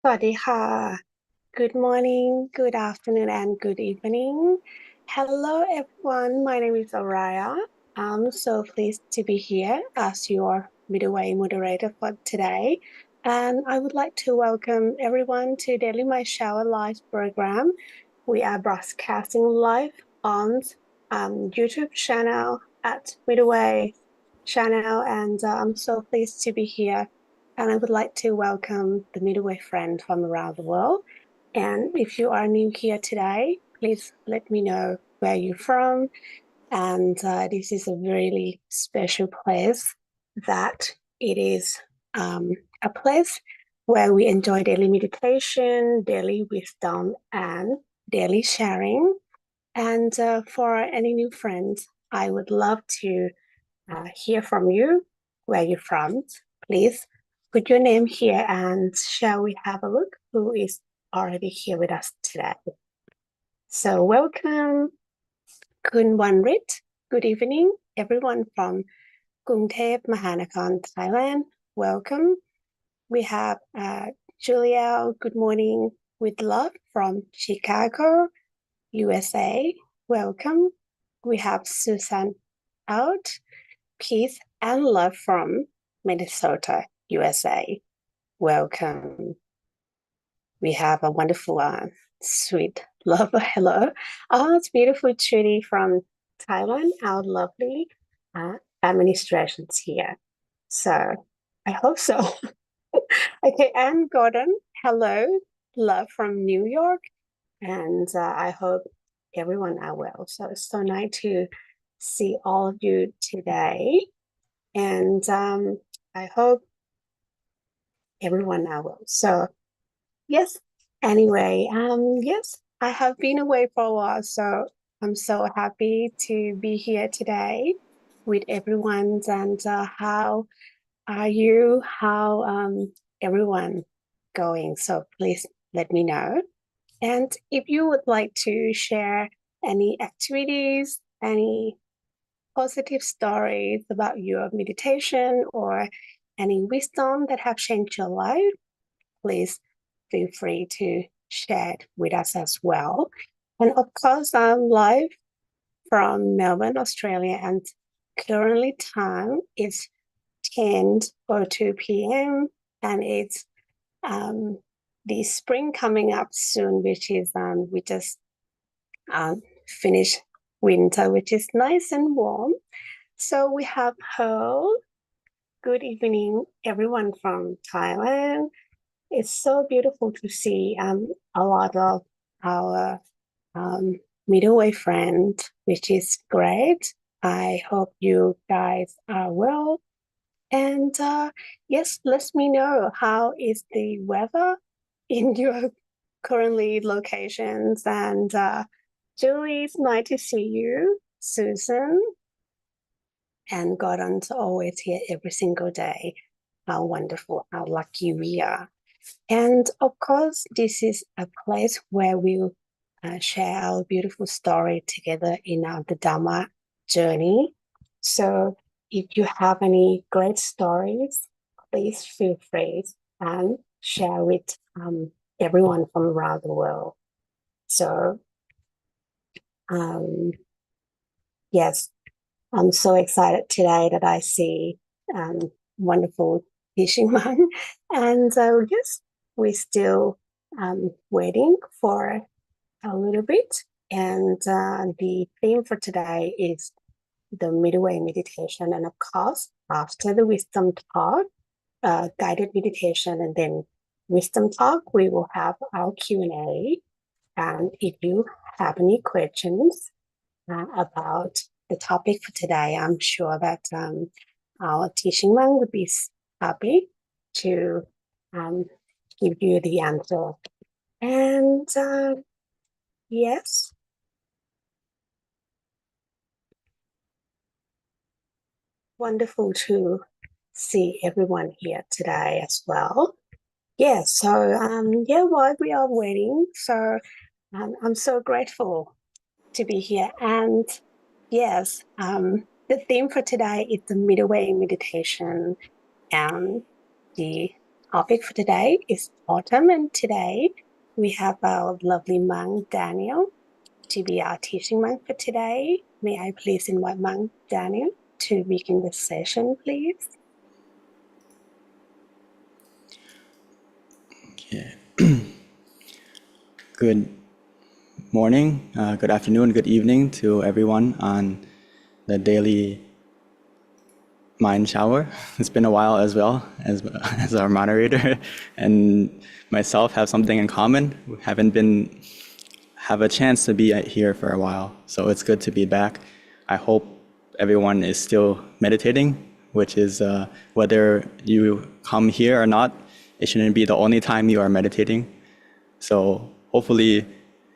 สวัสดีค่ะ Good morning, good afternoon, and good evening. Hello, everyone. My name is Araya. I'm so pleased to be here as your midway moderator for today. And I would like to welcome everyone to Daily My Shower Live program. We are broadcasting live on YouTube channel at Midway channel, and I'm so pleased to be here, and I would like to welcome the Midway friend from around the world. And if you are new here today, please let me know where you're from. And this is a really special place that it is a place where we enjoy daily meditation, daily wisdom, and daily sharing. And for any new friends, I would love to hear from you, where you're from. Please put your name here and shall we have a look who is already here with us today. So welcome, Kun Wanrit. Good evening, everyone from Krungthep Mahanakhon, Thailand. Welcome. We have Julia, good morning with love from Chicago, USA. Welcome. We have Susan out. Peace and love from Minnesota, USA. Welcome. We have a wonderful, sweet love. Hello. Oh, it's beautiful Trudy from Thailand, our lovely administrations here. So I hope so. Okay, and Gordon, hello. Love from New York. And I hope everyone are well. So it's so nice to see all of you today. And I hope everyone are well. So yes, anyway, yes, I have been away for a while, so I'm so happy to be here today with everyone. And how are you? How everyone going? So please let me know. And if you would like to share any activities, any positive stories about your meditation or any wisdom that have changed your life, please feel free to share it with us as well. And of course, I'm live from Melbourne, Australia, and currently time is 10:02 p.m. and it's um, the spring coming up soon, which is we just finished winter, which is nice and warm. So we have Pearl. Good evening, everyone from Thailand. It's so beautiful to see a lot of our middleweight friends, which is great. I hope you guys are well. And yes, let me know how is the weather in your currently locations. And Julie, it's nice to see you. Susan, and Gordon's always here every single day. How wonderful, how lucky we are. And of course, this is a place where we'll share our beautiful story together in our the Dharma journey. So if you have any great stories, please feel free and share with everyone from around the world. So yes, I'm so excited today that I see wonderful teaching man. And yes, we're still waiting for a little bit. And the theme for today is the midway meditation. And of course, after the wisdom talk, guided meditation, and then wisdom talk, we will have our Q&A. And if you have any questions, about the topic for today, I'm sure that our teaching monk would be happy to um, give you the answer. And yes, wonderful to see everyone here today as well. Yeah, so yeah, while we are waiting, so I'm so grateful to be here. And yes, the theme for today is the midway meditation and the topic for today is autumn, and today we have our lovely monk Daniel to be our teaching monk for today. May I please invite monk Daniel to begin the session, please? Okay. Good morning, good afternoon, good evening to everyone on the daily mind shower. It's been a while as well as our moderator and myself have something in common. We haven't have a chance to be here for a while, so it's good to be back. I hope everyone is still meditating, which is whether you come here or not, it shouldn't be the only time you are meditating. So hopefully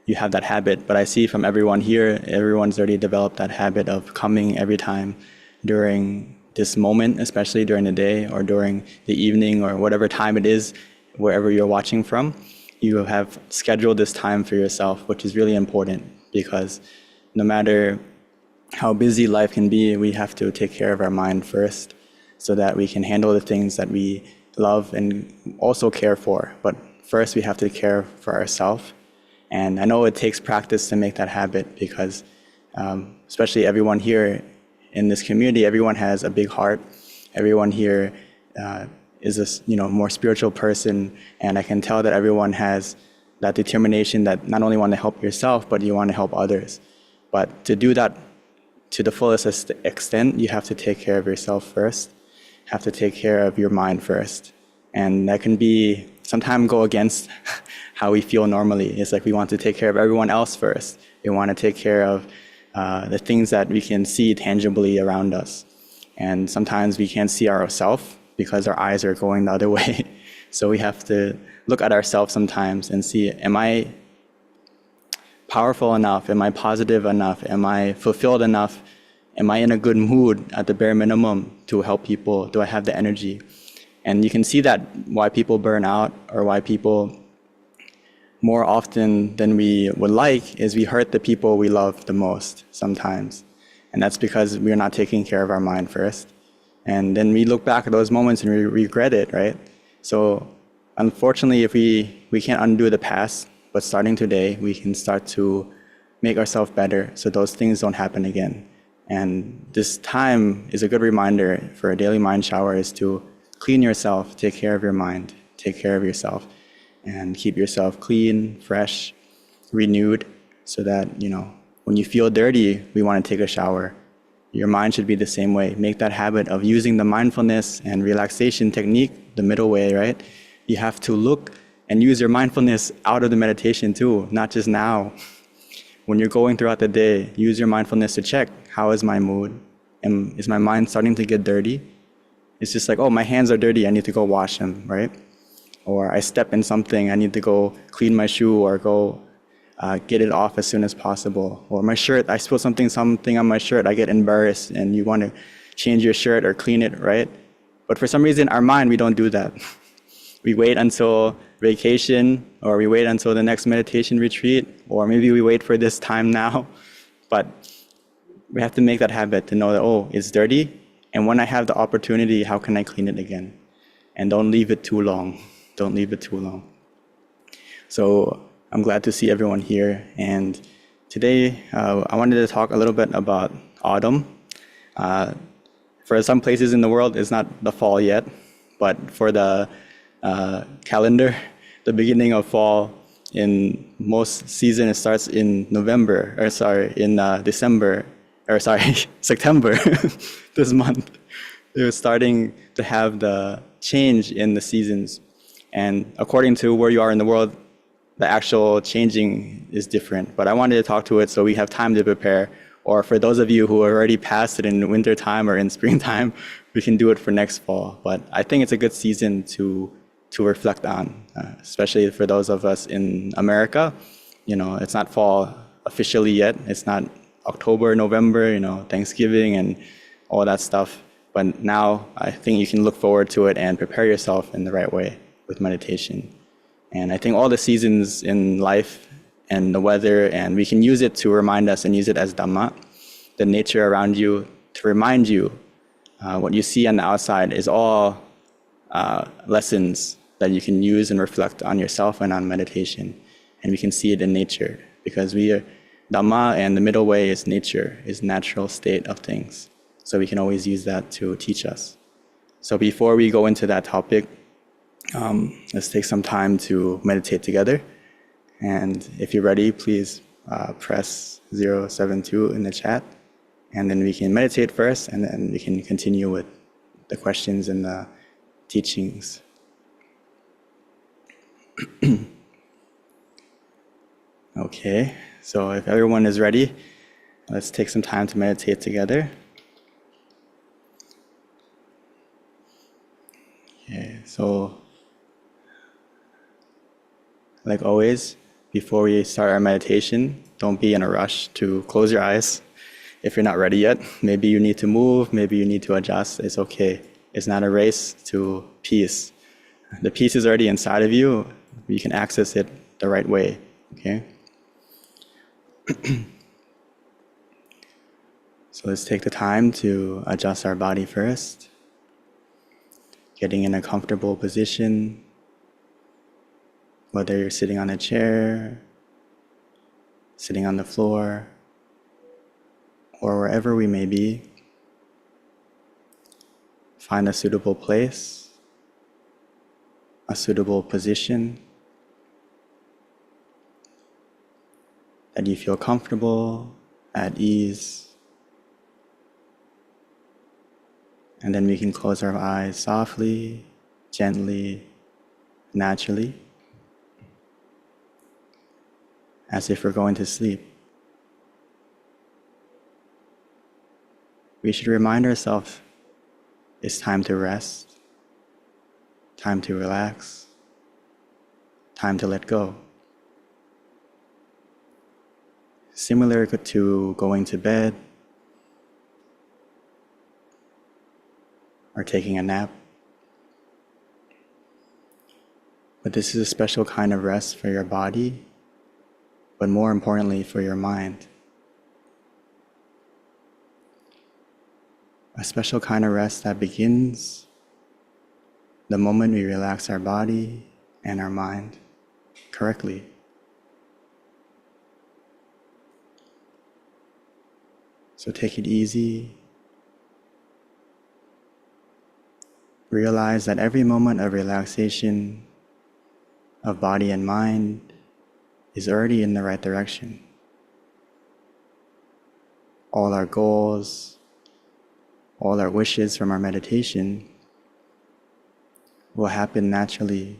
you have that habit, but I see from everyone here, everyone's already developed that habit of coming every time during this moment, especially during the day or during the evening or whatever time it is, wherever you're watching from. You have scheduled this time for yourself, which is really important because no matter how busy life can be, we have to take care of our mind first so that we can handle the things that we love and also care for. But first, we have to care for ourselves. And I know it takes practice to make that habit because especially everyone here in this community, everyone has a big heart. Everyone here is a more spiritual person, and I can tell that everyone has that determination that not only want to help yourself, but you want to help others. But to do that to the fullest extent, you have to take care of yourself first, have to take care of your mind first. And that can be sometimes go against how we feel normally. It's like we want to take care of everyone else first. We want to take care of the things that we can see tangibly around us. And sometimes we can't see ourselves because our eyes are going the other way. So we have to look at ourselves sometimes and see, am I powerful enough? Am I positive enough? Am I fulfilled enough? Am I in a good mood at the bare minimum to help people? Do I have the energy? And you can see that why people burn out or why people more often than we would like is we hurt the people we love the most sometimes. And that's because we're not taking care of our mind first. And then we look back at those moments and we regret it, right? So unfortunately, if we can't undo the past, but starting today, we can start to make ourselves better so those things don't happen again. And this time is a good reminder for a daily mind shower is to clean yourself, take care of your mind, take care of yourself, and keep yourself clean, fresh, renewed, so that, when you feel dirty, we want to take a shower. Your mind should be the same way. Make that habit of using the mindfulness and relaxation technique, the middle way, right? You have to look and use your mindfulness out of the meditation too, not just now. When you're going throughout the day, use your mindfulness to check, how is my mood? Is my mind starting to get dirty? It's just like, oh, my hands are dirty, I need to go wash them, right? Or I step in something, I need to go clean my shoe or go get it off as soon as possible. Or my shirt, I spill something on my shirt, I get embarrassed and you want to change your shirt or clean it, right? But for some reason, our mind, we don't do that. We wait until vacation or we wait until the next meditation retreat, or maybe we wait for this time now. But we have to make that habit to know that, oh, it's dirty. And when I have the opportunity, how can I clean it again? And don't leave it too long. Don't leave it too long. So I'm glad to see everyone here. And today, I wanted to talk a little bit about autumn. For some places in the world, it's not the fall yet. But for the calendar, the beginning of fall in most season, it starts in September, this month. They're starting to have the change in the seasons. And according to where you are in the world, the actual changing is different. But I wanted to talk to it so we have time to prepare. Or for those of you who are already past it in winter time or in springtime, we can do it for next fall. But I think it's a good season to reflect on, especially for those of us in America. It's not fall officially yet. It's not October, November, Thanksgiving and all that stuff. But now I think you can look forward to it and prepare yourself in the right way with meditation. And I think all the seasons in life and the weather, and we can use it to remind us and use it as Dhamma, the nature around you, to remind you what you see on the outside is all lessons that you can use and reflect on yourself and on meditation. And we can see it in nature, because we are Dhamma, and the middle way is nature, is natural state of things. So we can always use that to teach us. So before we go into that topic, let's take some time to meditate together. And if you're ready, please press 072 in the chat. And then we can meditate first, and then we can continue with the questions and the teachings. Okay, so if everyone is ready, let's take some time to meditate together. Okay, so like always, before we start our meditation, don't be in a rush to close your eyes. If you're not ready yet, maybe you need to move, maybe you need to adjust, it's okay. It's not a race to peace. The peace is already inside of you. You can access it the right way, okay? So let's take the time to adjust our body first. Getting in a comfortable position, whether you're sitting on a chair, sitting on the floor, or wherever we may be. Find a suitable place, a suitable position that you feel comfortable, at ease. And then we can close our eyes softly, gently, naturally, as if we're going to sleep. We should remind ourselves it's time to rest, time to relax, time to let go. Similar to going to bed or taking a nap. But this is a special kind of rest for your body, but more importantly for your mind. A special kind of rest that begins the moment we relax our body and our mind correctly. So take it easy. Realize that every moment of relaxation of body and mind is already in the right direction. All our goals, all our wishes from our meditation will happen naturally,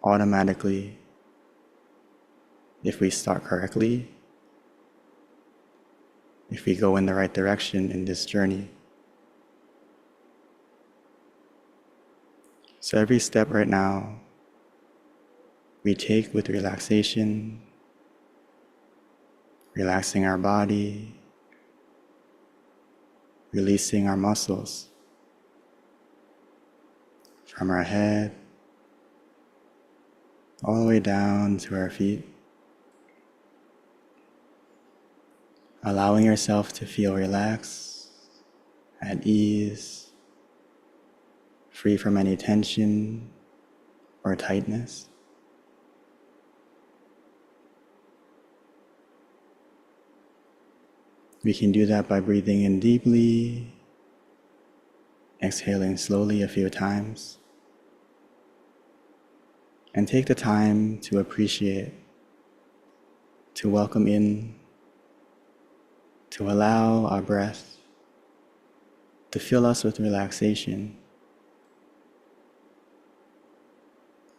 automatically, if we start correctly, if we go in the right direction in this journey. So every step right now we take with relaxation, relaxing our body, releasing our muscles from our head all the way down to our feet. Allowing yourself to feel relaxed, at ease, free from any tension or tightness. We can do that by breathing in deeply, exhaling slowly a few times, and take the time to appreciate, to welcome in, to allow our breath to fill us with relaxation,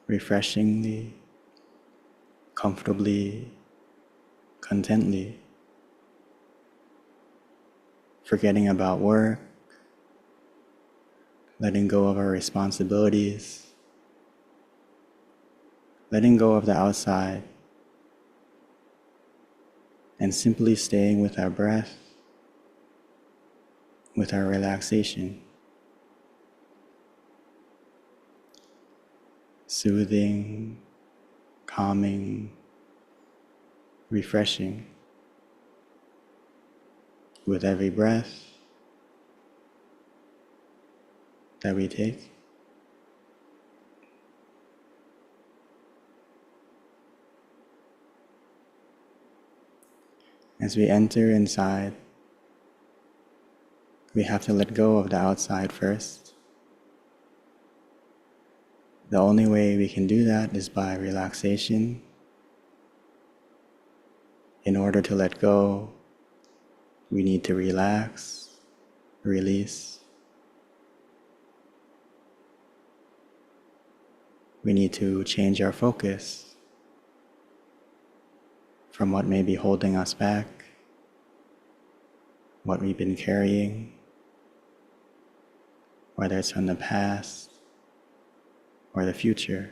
refreshingly, comfortably, contently, forgetting about work, letting go of our responsibilities, letting go of the outside, and simply staying with our breath, with our relaxation. Soothing, calming, refreshing with every breath that we take. As we enter inside, we have to let go of the outside first. The only way we can do that is by relaxation. In order to let go, we need to relax, release. We need to change our focus from what may be holding us back, what we've been carrying, whether it's from the past or the future.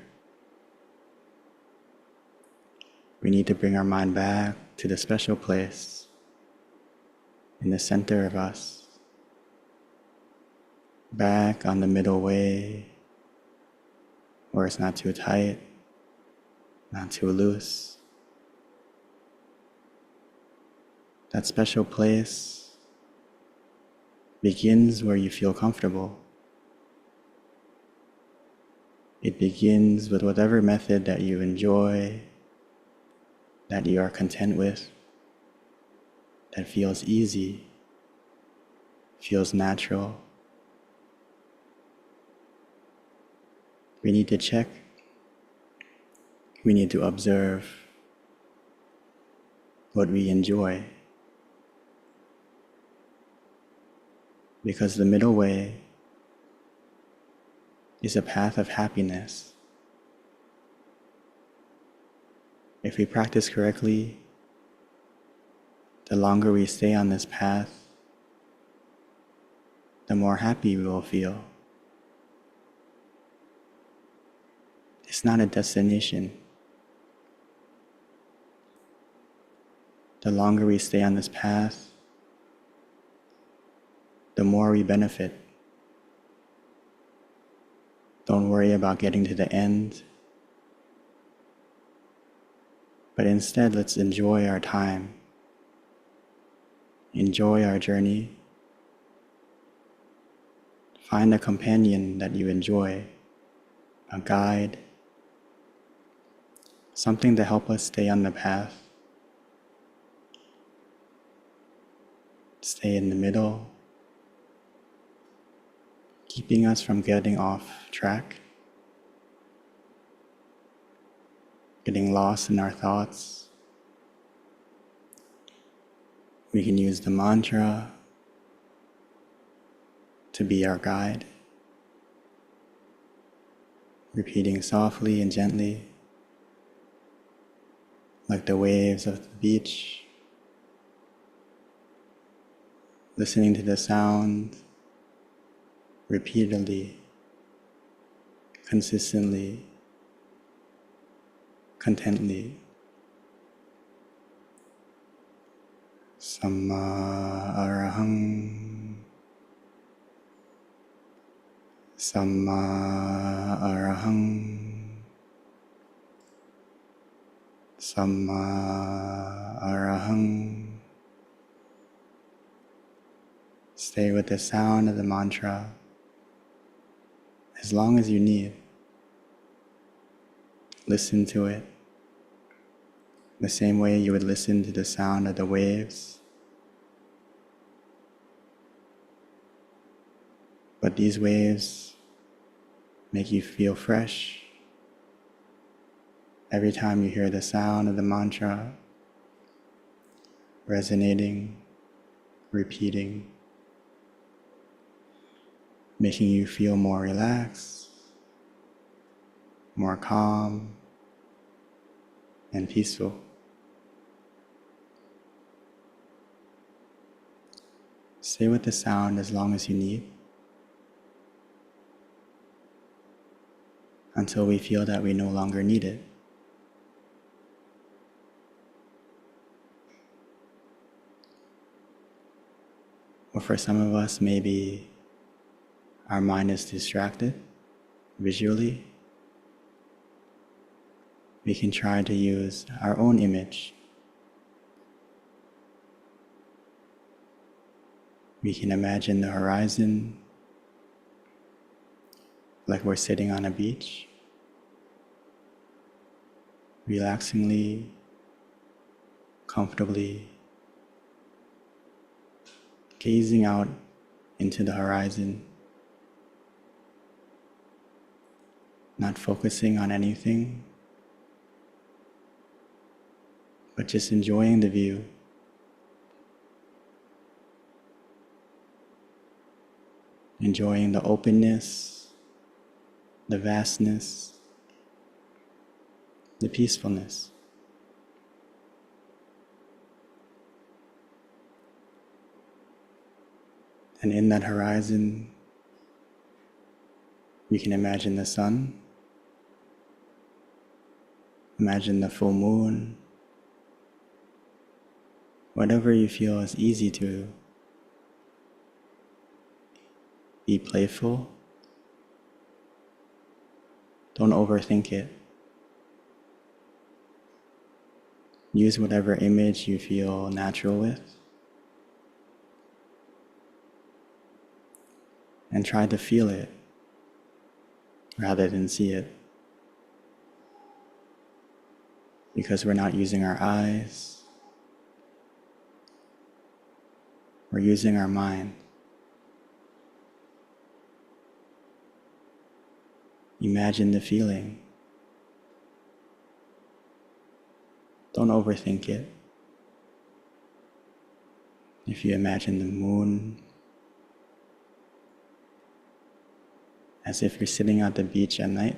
We need to bring our mind back to the special place in the center of us, back on the middle way, where it's not too tight, not too loose. That special place begins where you feel comfortable. It begins with whatever method that you enjoy, that you are content with, that feels easy, feels natural. We need to check, we need to observe what we enjoy. Because the middle way is a path of happiness. If we practice correctly, the longer we stay on this path, the more happy we will feel. It's not a destination. The longer we stay on this path, the more we benefit. Don't worry about getting to the end, but instead let's enjoy our time, enjoy our journey. Find a companion that you enjoy, a guide, something to help us stay on the path, stay in the middle, keeping us from getting off track, getting lost in our thoughts. We can use the mantra to be our guide, repeating softly and gently, like the waves of the beach, listening to the sound repeatedly, consistently, contently. Samma arahang, Samma arahang, Samma arahang. Stay with the sound of the mantra as long as you need. Listen to it the same way you would listen to the sound of the waves. But these waves make you feel fresh. Every time you hear the sound of the mantra, resonating, repeating, making you feel more relaxed, more calm, and peaceful. Stay with the sound as long as you need, until we feel that we no longer need it. Or for some of us, maybe our mind is distracted visually. We can try to use our own image. We can imagine the horizon like we're sitting on a beach, relaxingly, comfortably, gazing out into the horizon, not focusing on anything, but just enjoying the view. Enjoying the openness, the vastness, the peacefulness. And in that horizon, we can imagine the sun, imagine the full moon, whatever you feel is easy to. Be playful. Don't overthink it. Use whatever image you feel natural with. And try to feel it rather than see it. Because we're not using our eyes, we're using our mind. Imagine the feeling. Don't overthink it. If you imagine the moon as if you're sitting at the beach at night,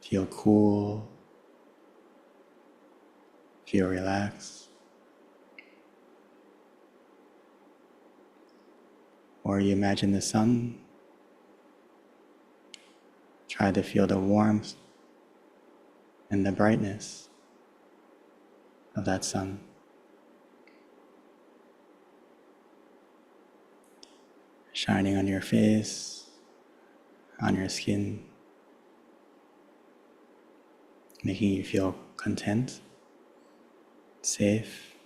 feel cool, feel relaxed. Or you imagine the sun, try to feel the warmth and the brightness of that sun. Shining on your face, on your skin, making you feel content, safe,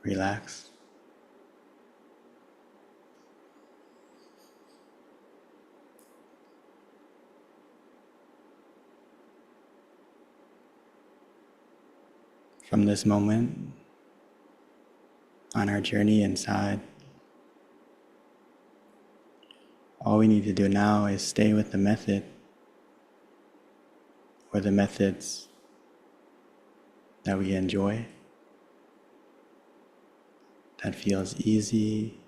relaxed. From this moment, on our journey inside, all we need to do now is stay with the method or the methods that we enjoy, that feels easy,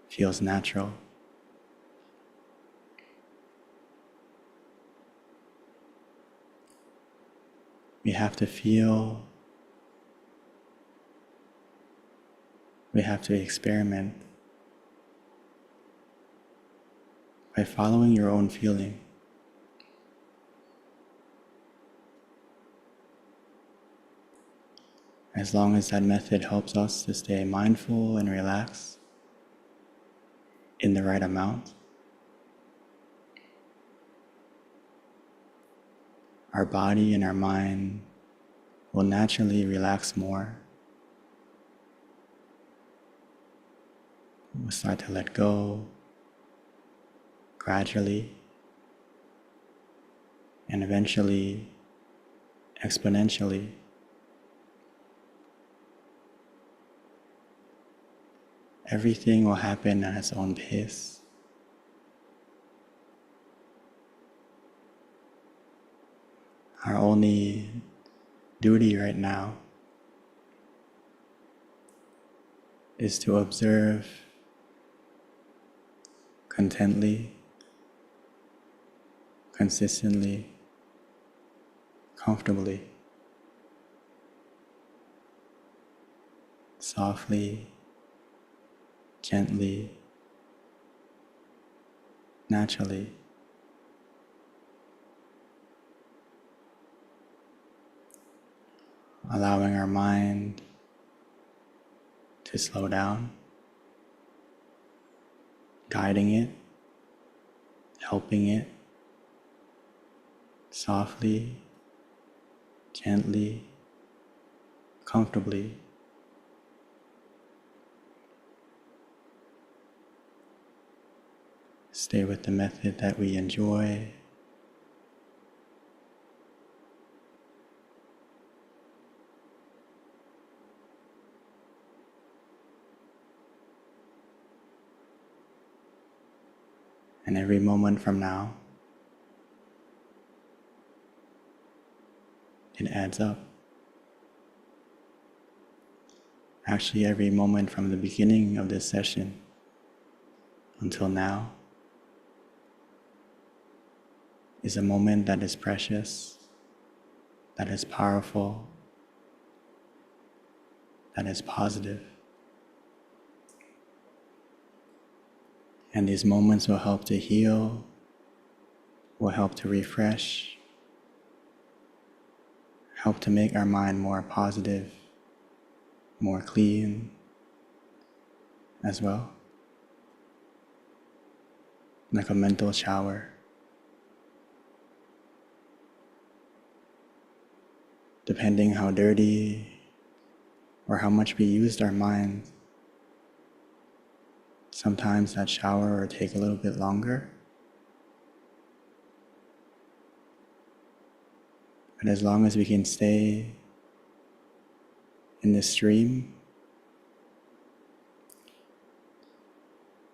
feels natural. We have to feel, we have to experiment by following your own feeling. As long as that method helps us to stay mindful and relaxed in the right amount, our body and our mind will naturally relax more. We'll start to let go gradually and eventually exponentially. Everything will happen at its own pace. Our only duty right now is to observe contently, consistently, comfortably, softly, gently, naturally. Allowing our mind to slow down, guiding it, helping it, softly, gently, comfortably. Stay with the method that we enjoy. And every moment from now, it adds up. Actually, every moment from the beginning of this session until now is a moment that is precious, that is powerful, that is positive. And these moments will help to heal, will help to refresh, help to make our mind more positive, more clean as well. Like a mental shower. Depending how dirty or how much we used our mind, sometimes that shower will take a little bit longer. But as long as we can stay in this stream,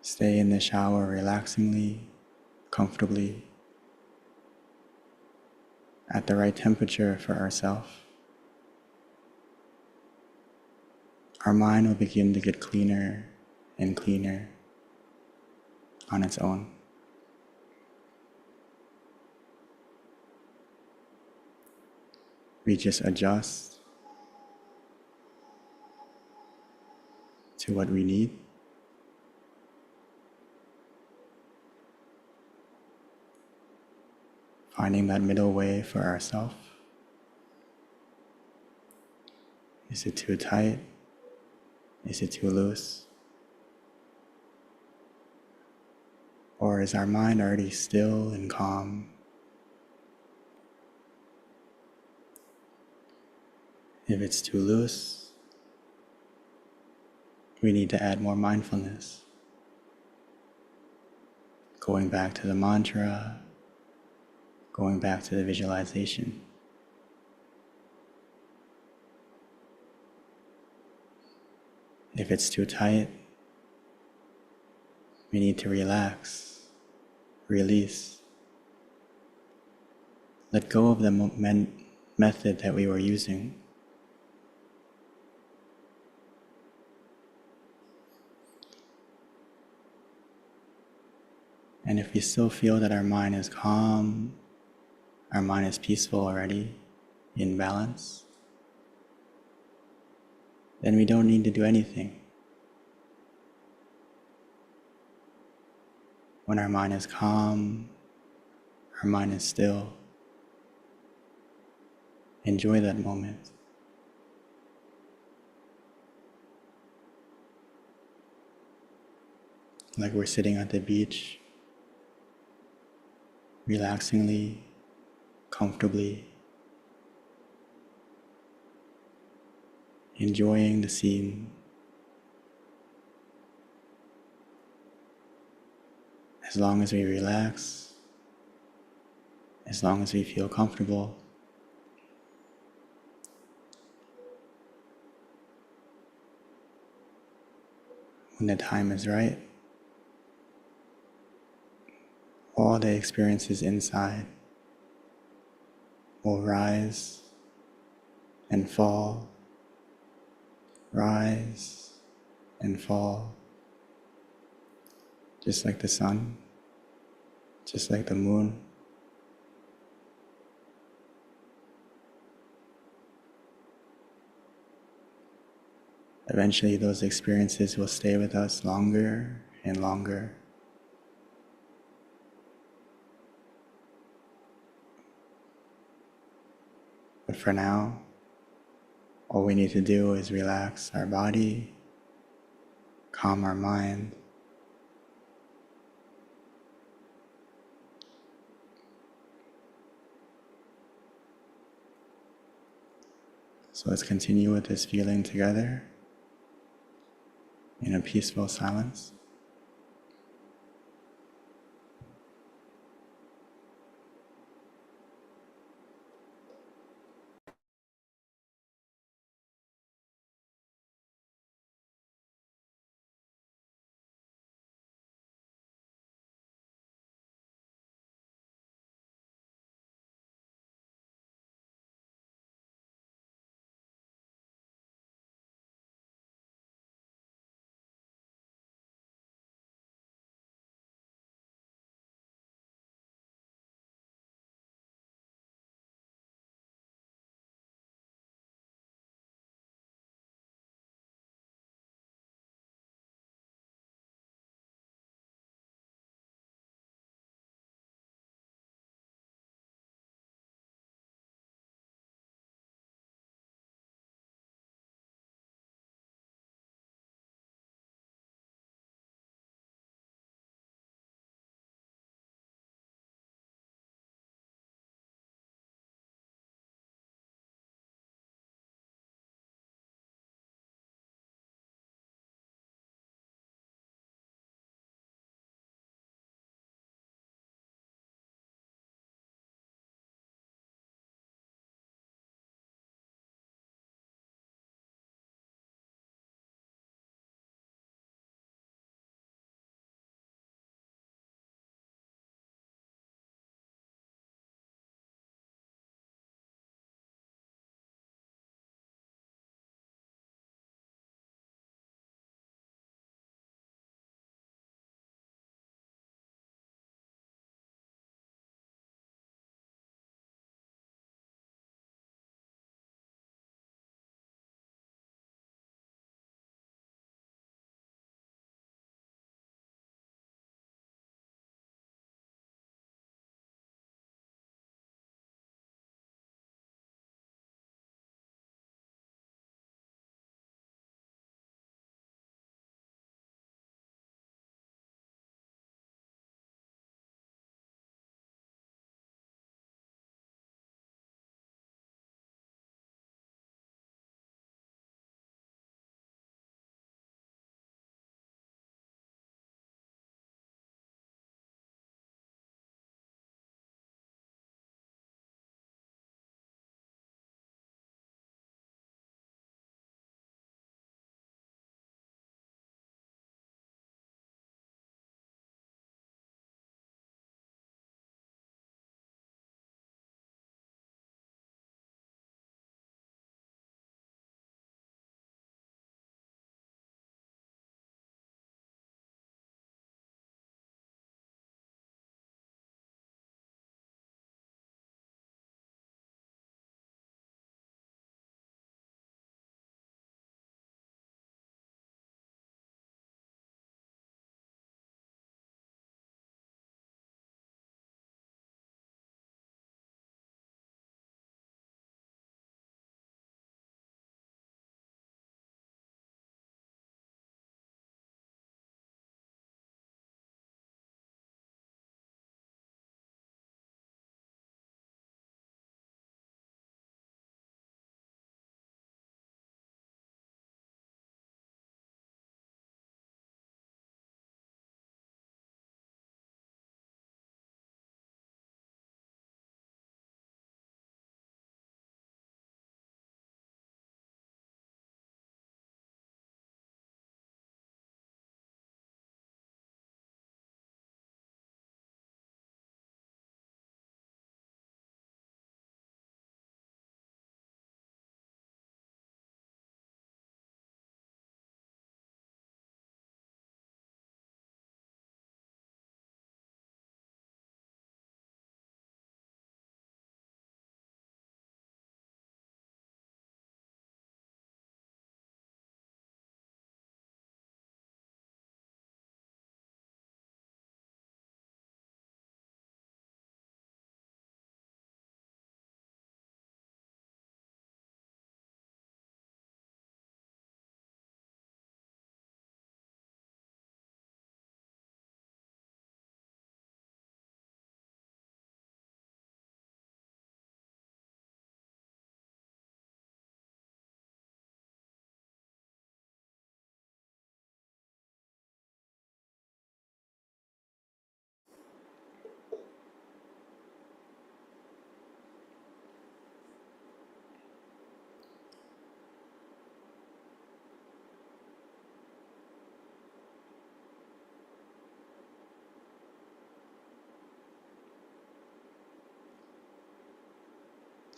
stay in the shower relaxingly, comfortably, at the right temperature for ourselves, our mind will begin to get cleaner and cleaner on its own. We just adjust to what we need. Finding that middle way for ourselves. Is it too tight? Is it too loose? Or is our mind already still and calm? If it's too loose, we need to add more mindfulness. Going back to the mantra, going back to the visualization. If it's too tight, we need to relax, release. Let go of the method that we were using. And if we still feel that our mind is calm, our mind is peaceful already, in balance, then we don't need to do anything. When our mind is calm, our mind is still, enjoy that moment. Like we're sitting at the beach, relaxingly, comfortably, enjoying the scene. As long as we relax, as long as we feel comfortable, when the time is right, all the experiences inside will rise and fall, rise and fall, just like the sun, just like the moon. Eventually, those experiences will stay with us longer and longer. But for now, all we need to do is relax our body, calm our mind, so let's continue with this feeling together in a peaceful silence.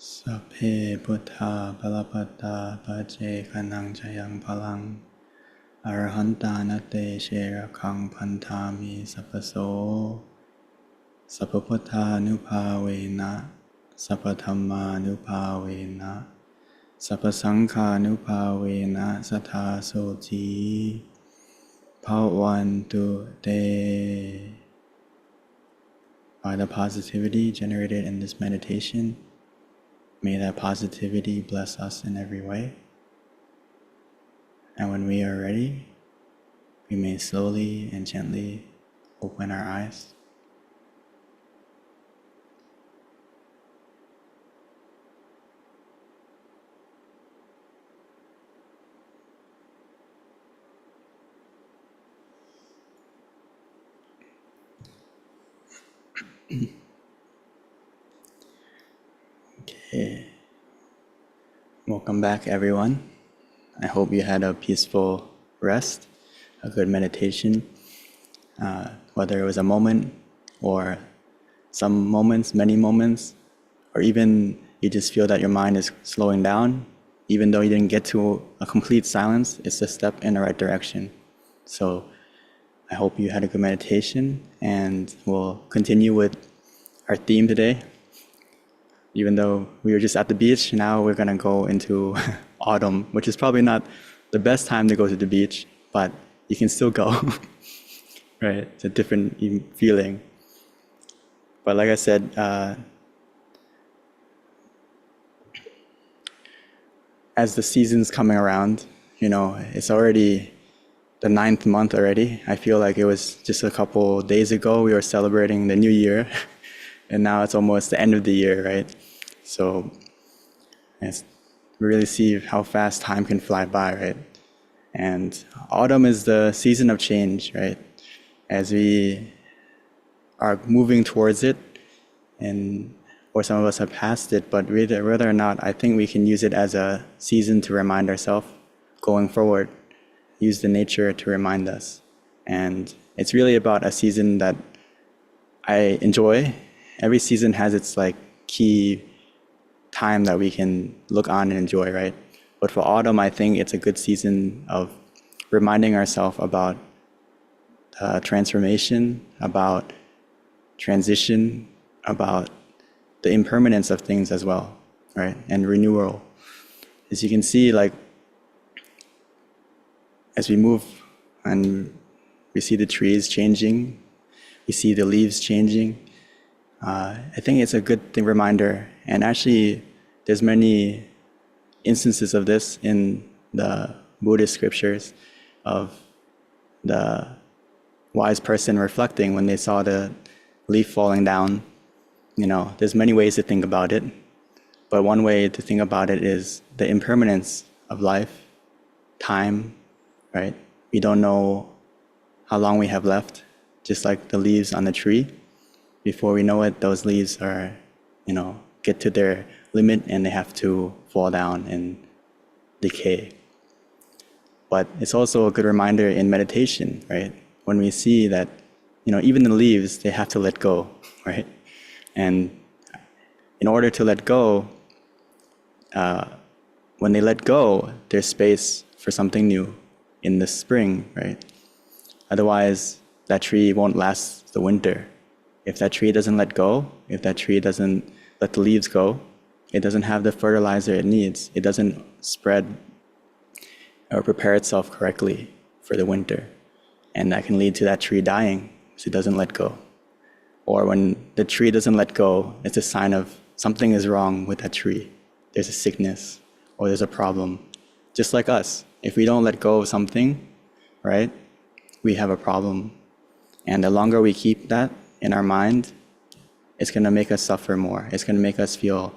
Sapphe Buddha Balapatta Pace Kanang Jayang Palang Arahanta Nate Sherakang Pantami Sapaso Sappaputta Nupavena Sappathamma Nupavena Sappasangha Nupavena Satha Soti Bhavantu Te. By the positivity generated in this meditation, may that positivity bless us in every way. And when we are ready, we may slowly and gently open our eyes. Okay. Welcome back, everyone. I hope you had a peaceful rest, a good meditation, whether it was a moment or some moments, many moments, or even you just feel that your mind is slowing down. Even though you didn't get to a complete silence, it's a step in the right direction. So I hope you had a good meditation, and we'll continue with our theme today. Even though we were just at the beach, now we're gonna go into autumn, which is probably not the best time to go to the beach, but you can still go, right? It's a different feeling. But like I said, as the season's coming around, it's already the 9th month already. I feel like it was just a couple days ago we were celebrating the new year, and now it's almost the end of the year, right? So we really see how fast time can fly by, right? And autumn is the season of change, right? As we are moving towards it, or some of us have passed it, but whether or not, I think we can use it as a season to remind ourselves going forward, use the nature to remind us. And it's really about a season that I enjoy. Every season has its key time that we can look on and enjoy, right? But for autumn, I think it's a good season of reminding ourselves about transformation, about transition, about the impermanence of things as well, right? And renewal. As you can see, as we move and we see the trees changing, we see the leaves changing, I think it's a good reminder. And actually, there's many instances of this in the Buddhist scriptures of the wise person reflecting when they saw the leaf falling down. There's many ways to think about it, but one way to think about it is the impermanence of life, time, right? We don't know how long we have left, just like the leaves on the tree. Before we know it, those leaves are, get to their limit and they have to fall down and decay. But it's also a good reminder in meditation, right? When we see that, even the leaves, they have to let go, right? And in order to let go, when they let go, there's space for something new in the spring, right? Otherwise, that tree won't last the winter. If that tree doesn't let go, if that tree doesn't let the leaves go, it doesn't have the fertilizer it needs. It doesn't spread or prepare itself correctly for the winter. And that can lead to that tree dying because it doesn't let go. Or when the tree doesn't let go, it's a sign of something is wrong with that tree. There's a sickness or there's a problem. Just like us, if we don't let go of something, right, we have a problem. And the longer we keep that in our mind, it's going to make us suffer more. It's going to make us feel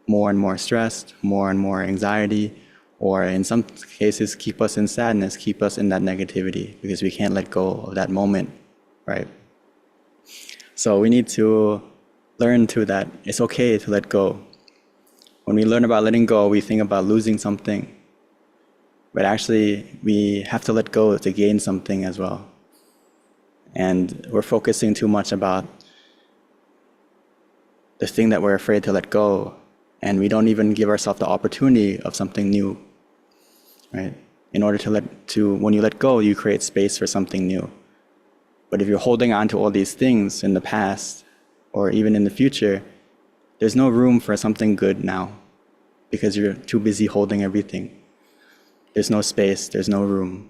more and more stressed, more and more anxiety, or in some cases, keep us in sadness, keep us in that negativity because we can't let go of that moment, right? So we need to learn to that it's okay to let go. When we learn about letting go, we think about losing something. But actually, we have to let go to gain something as well. And we're focusing too much about the thing that we're afraid to let go and we don't even give ourselves the opportunity of something new, right? In order when you let go, you create space for something new. But if you're holding on to all these things in the past or even in the future, there's no room for something good now because you're too busy holding everything. There's no space, there's no room.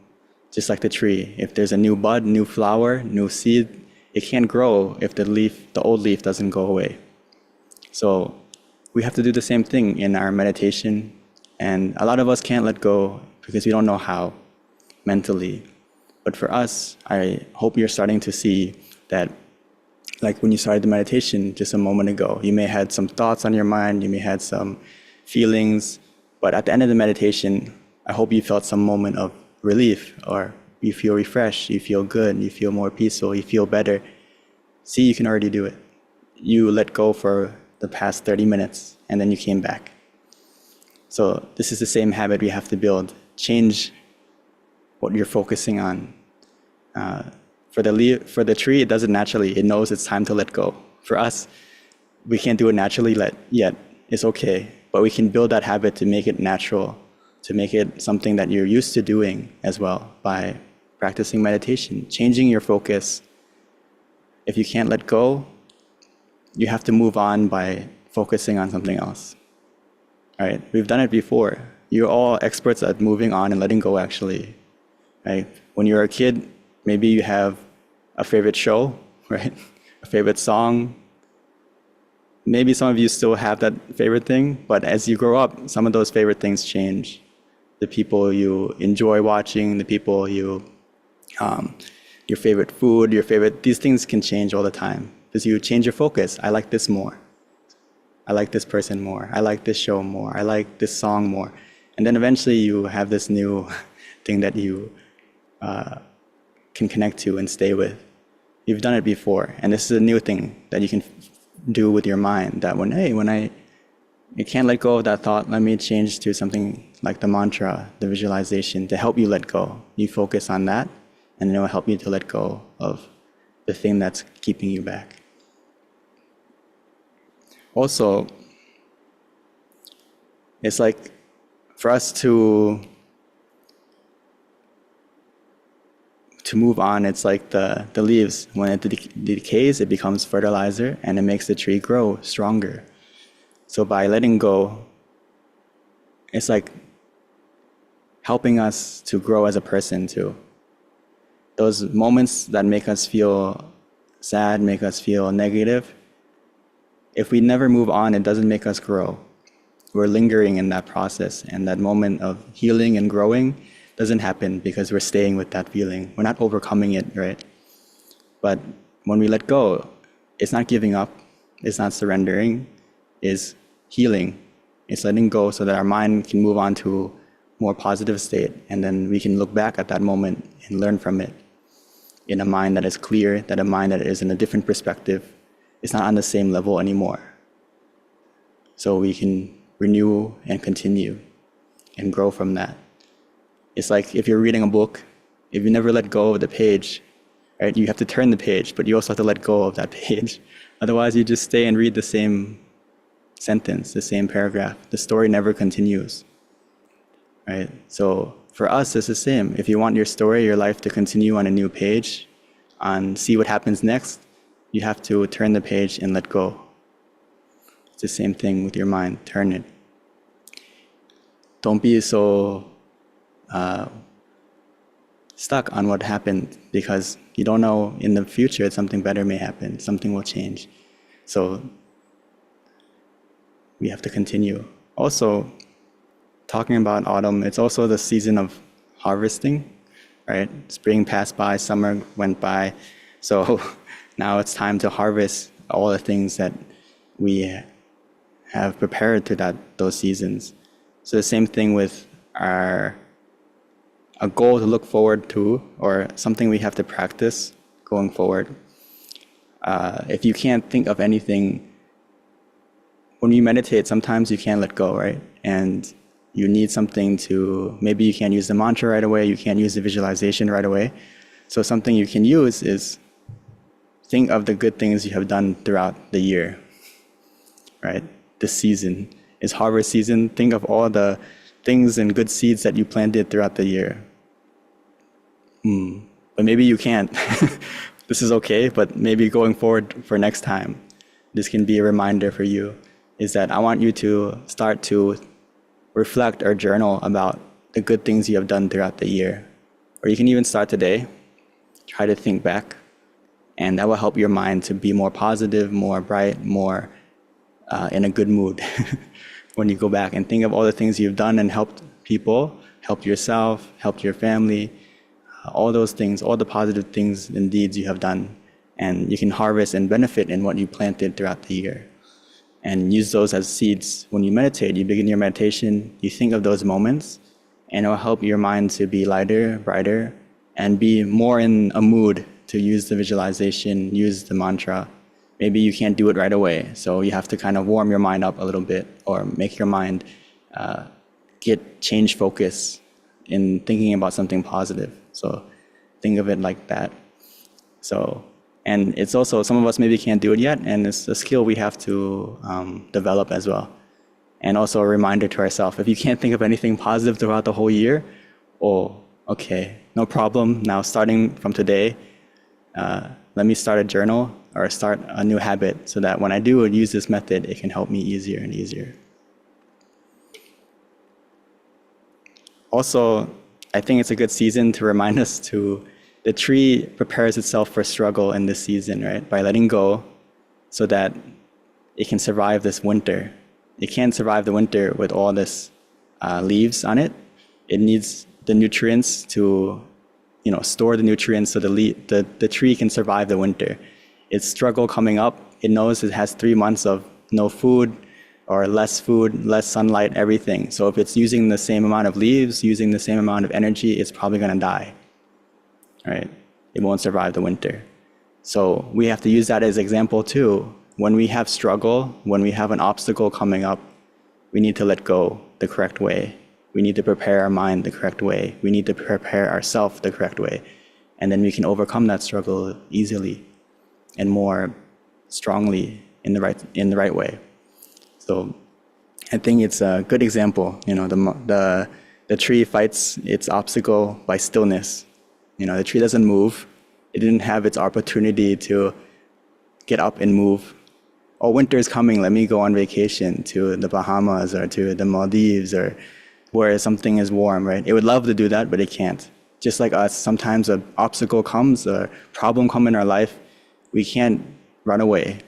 Just like the tree, if there's a new bud, new flower, new seed, it can't grow if the old leaf doesn't go away. So we have to do the same thing in our meditation. And a lot of us can't let go because we don't know how mentally. But for us, I hope you're starting to see that, like when you started the meditation just a moment ago, you may have had some thoughts on your mind, you may have had some feelings, but at the end of the meditation, I hope you felt some moment of relief, or you feel refreshed, you feel good, you feel more peaceful, you feel better. See, you can already do it. You let go for the past 30 minutes and then you came back. So this is the same habit we have to build. Change what you're focusing on. For the tree, it does it naturally. It knows it's time to let go. For us, we can't do it naturally yet. It's okay. But we can build that habit to make it natural, to make it something that you're used to doing as well by practicing meditation, changing your focus. If you can't let go, you have to move on by focusing on something else. All right? We've done it before. You're all experts at moving on and letting go, actually. Right? When you're a kid, maybe you have a favorite show, right? A favorite song. Maybe some of you still have that favorite thing, but as you grow up, some of those favorite things change. The people you enjoy watching, the people your favorite food, these things can change all the time because you change your focus. I like this more. I like this person more. I like this show more. I like this song more. And then eventually you have this new thing that you can connect to and stay with. You've done it before, and this is a new thing that you can do with your mind. That when you can't let go of that thought, let me change to something like the mantra, the visualization, to help you let go. You focus on that, and it will help you to let go of the thing that's keeping you back. Also, it's like for us to move on, it's like the leaves. When it decays, it becomes fertilizer, and it makes the tree grow stronger. So by letting go, it's like helping us to grow as a person too. Those moments that make us feel sad, make us feel negative, if we never move on, it doesn't make us grow. We're lingering in that process, and that moment of healing and growing doesn't happen because we're staying with that feeling. We're not overcoming it, right? But when we let go, it's not giving up, it's not surrendering, it's healing. It's letting go so that our mind can move on to a more positive state, and then we can look back at that moment and learn from it in a mind that is clear, that a mind that is in a different perspective. It's not on the same level anymore. So we can renew and continue and grow from that. It's like if you're reading a book, if you never let go of the page, right, you have to turn the page, but you also have to let go of that page. Otherwise, you just stay and read the same sentence, the same paragraph. The story never continues, right? So for us, it's the same. If you want your story, your life to continue on a new page, and see what happens next, you have to turn the page and let go. It's the same thing with your mind. Turn it. Don't be so stuck on what happened, because you don't know, in the future something better may happen, something will change. So we have to continue. Also, talking about autumn, it's also the season of harvesting, right? Spring passed by, summer went by, so now it's time to harvest all the things that we have prepared to those seasons. So the same thing with a goal to look forward to, or something we have to practice going forward. If you can't think of anything, when you meditate, sometimes you can't let go, right? And you need something to, maybe you can't use the mantra right away, you can't use the visualization right away. So something you can use is think of the good things you have done throughout the year, right? This season. It's harvest season. Think of all the things and good seeds that you planted throughout the year. But maybe you can't. This is okay, but maybe going forward for next time, this can be a reminder for you, is that I want you to start to reflect or journal about the good things you have done throughout the year. Or you can even start today, try to think back, and that will help your mind to be more positive, more bright, more in a good mood when you go back and think of all the things you've done and helped people, helped yourself, helped your family, all those things, all the positive things and deeds you have done. And you can harvest and benefit in what you planted throughout the year. And use those as seeds. When you meditate, you begin your meditation, you think of those moments, and it will help your mind to be lighter, brighter, and be more in a mood to use the visualization, use the mantra. Maybe you can't do it right away, so you have to kind of warm your mind up a little bit, or make your mind change focus in thinking about something positive. So think of it like that. So, and it's also, some of us maybe can't do it yet, and it's a skill we have to develop as well. And also a reminder to ourselves, if you can't think of anything positive throughout the whole year, okay, no problem. Now starting from today, let me start a journal or start a new habit so that when I do use this method, it can help me easier and easier. Also, I think it's a good season to remind us the tree prepares itself for struggle in this season, right? By letting go so that it can survive this winter. It can't survive the winter with all this leaves on it. It needs the nutrients to, store the nutrients so the tree can survive the winter. Its struggle coming up, it knows it has 3 months of no food or less food, less sunlight, everything. So if it's using the same amount of leaves, using the same amount of energy, it's probably gonna die, right? It won't survive the winter. So we have to use that as example too. When we have struggle, when we have an obstacle coming up, we need to let go the correct way. We need to prepare our mind the correct way. We need to prepare ourselves the correct way. And then we can overcome that struggle easily and more strongly in the right way. So I think it's a good example. The tree fights its obstacle by stillness. The tree doesn't move. It didn't have its opportunity to get up and move. Oh, winter is coming, let me go on vacation to the Bahamas or to the Maldives or where something is warm, right? It would love to do that, but it can't. Just like us, sometimes an obstacle comes, a problem comes in our life, we can't run away.